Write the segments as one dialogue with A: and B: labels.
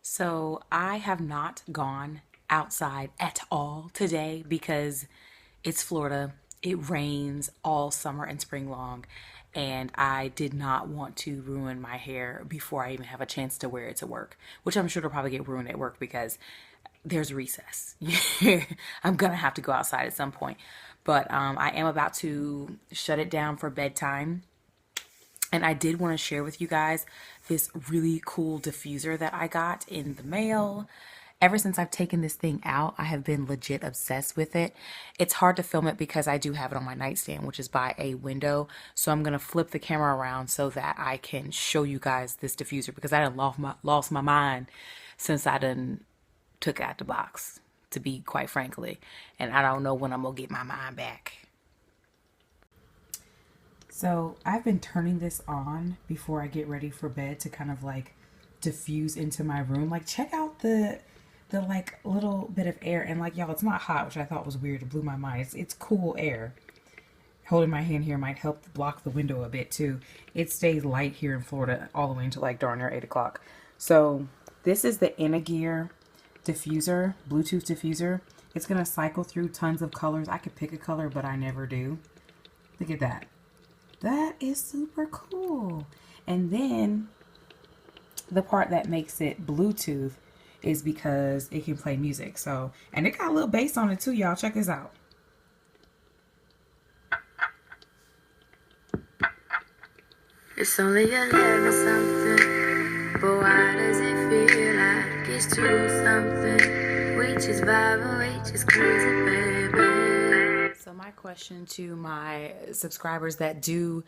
A: So I have not gone outside at all today because it's Florida. It rains all summer and spring long, and I did not want to ruin my hair before I even have a chance to wear it to work, which I'm sure it'll probably get ruined at work because there's recess. I'm gonna have to go outside at some point, but I am about to shut it down for bedtime. And I did want to share with you guys this really cool diffuser that I got in the mail. Ever since I've taken this thing out, I have been legit obsessed with it. It's hard to film it because I do have it on my nightstand, which is by a window. So I'm going to flip the camera around so that I can show you guys this diffuser because I done lost my mind since I done took it out the box, to be quite frankly. And I don't know when I'm going to get my mind back. So I've been turning this on before I get ready for bed to kind of like diffuse into my room. Like, check out the like little bit of air, and like, y'all, it's not hot, which I thought was weird. It blew my mind. It's cool air. Holding my hand here might help block the window a bit too. It stays light here in Florida all the way until like darn near 8 o'clock. So this is the Energear diffuser, Bluetooth diffuser. It's gonna cycle through tons of colors. I could pick a color, but I never do. Look at that. That is super cool. And then the part that makes it Bluetooth is because it can play music. So, and it got a little bass on it too, y'all. Check this out.
B: It's only 11 something, but why does it feel like it's 2 something? We just vibing, we just crazy, baby.
A: So my question to my subscribers that do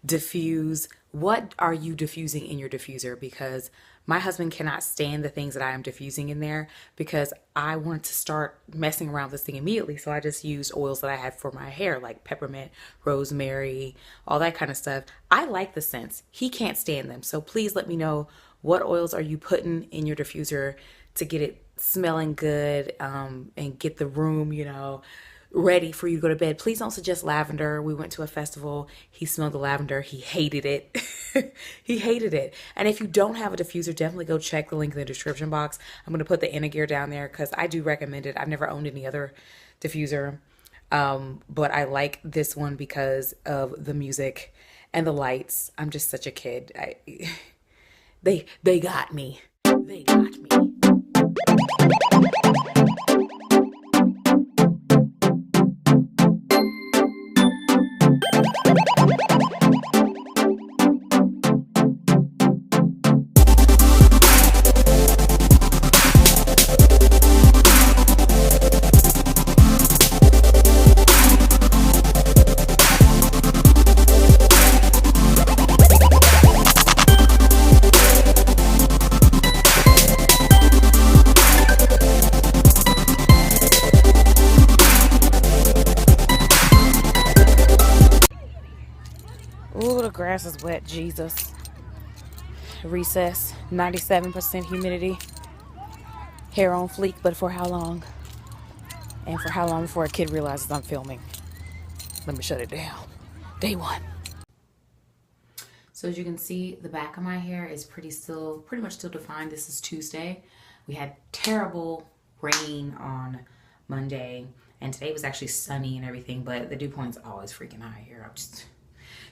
A: diffuse, what are you diffusing in your diffuser? Because my husband cannot stand the things that I am diffusing in there because I wanted to start messing around with this thing immediately. So I just used oils that I had for my hair, like peppermint, rosemary, all that kind of stuff. I like the scents. He can't stand them. So please let me know, what oils are you putting in your diffuser to get it smelling good, and get the room, you know, ready for you to go to bed. Please don't suggest lavender. We went to a festival. He smelled the lavender. He hated it. He hated it. And if you don't have a diffuser, definitely go check the link in the description box. I'm going to put the Energear down there because I do recommend it. I've never owned any other diffuser, but I like this one because of the music and the lights. I'm just such a kid. They got me. They got me. grass is wet. Jesus. Recess. 97% humidity. Hair on fleek, but for how long? And for how long before a kid realizes I'm filming? Let me shut it down. Day one. So as you can see, the back of my hair is pretty much still defined. This is Tuesday. We had terrible rain on Monday, and today was actually sunny and everything, but the dew point's always freaking high here.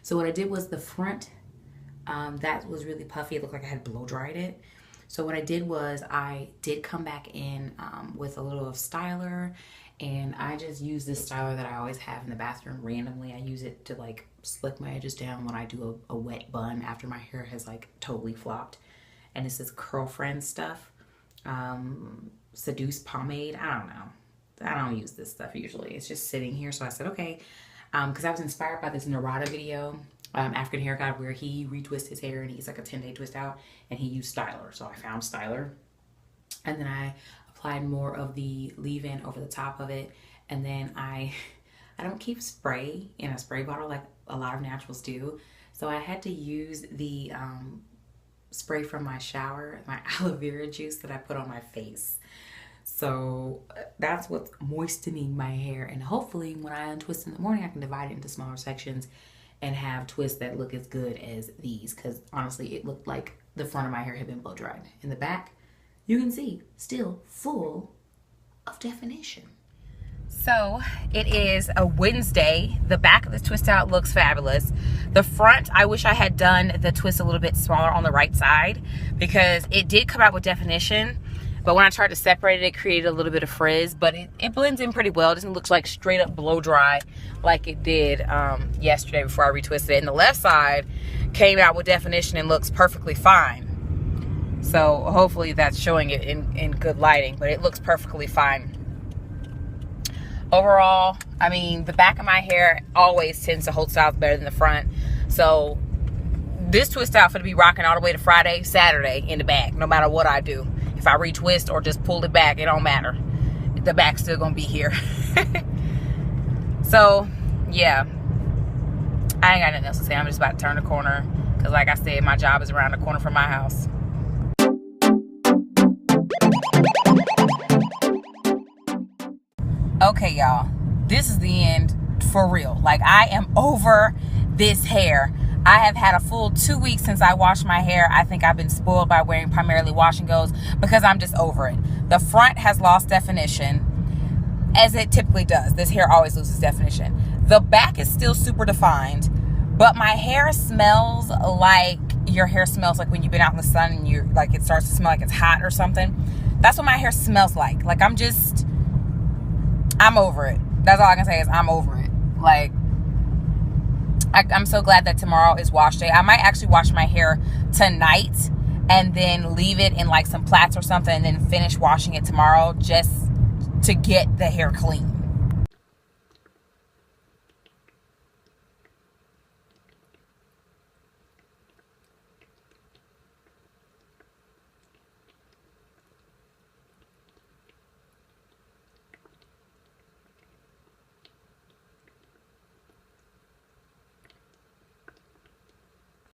A: So what I did was the front, that was really puffy. It looked like I had blow dried it. So what I did was I did come back in with a little of styler, and I just use this styler that I always have in the bathroom randomly. I use it to like slick my edges down when I do a wet bun after my hair has like totally flopped. And this is Curl Friends stuff. Seduce pomade. I don't know. I don't use this stuff usually. It's just sitting here. So I said, okay. Because I was inspired by this Narada video, African Hair God, where he retwists his hair and he's like a 10-day twist out, and he used styler. So I found styler, and then I applied more of the leave-in over the top of it. And then I don't keep spray in a spray bottle like a lot of naturals do. So I had to use the spray from my shower, my aloe vera juice that I put on my face. So that's what's moistening my hair. And hopefully when I untwist in the morning, I can divide it into smaller sections and have twists that look as good as these. Because honestly, it looked like the front of my hair had been blow dried. In the back, you can see still full of definition. So it is a Wednesday. The back of the twist out looks fabulous. The front, I wish I had done the twist a little bit smaller on the right side, because it did come out with definition. But when I tried to separate it, it created a little bit of frizz, but it blends in pretty well. It doesn't look like straight up blow dry like it did yesterday before I retwisted it. And the left side came out with definition and looks perfectly fine. So hopefully that's showing it in good lighting, but it looks perfectly fine. Overall, I mean, the back of my hair always tends to hold styles better than the front. So this twist out for to be rocking all the way to Friday, Saturday in the back, no matter what I do. If I retwist or just pull it back, it don't matter. The back's still gonna be here. So, yeah. I ain't got nothing else to say. I'm just about to turn the corner. Because like I said, my job is around the corner from my house. Okay, y'all. This is the end for real. Like, I am over this hair. I have had a full 2 weeks since I washed my hair. I think I've been spoiled by wearing primarily wash and goes because I'm just over it. The front has lost definition, as it typically does. This hair always loses definition. The back is still super defined, but my hair smells like your hair smells like when you've been out in the sun and you're like, it starts to smell like it's hot or something. That's what my hair smells like. Like, I'm over it. That's all I can say is I'm over it. Like, I'm so glad that tomorrow is wash day. I might actually wash my hair tonight and then leave it in like some plaits or something and then finish washing it tomorrow just to get the hair clean.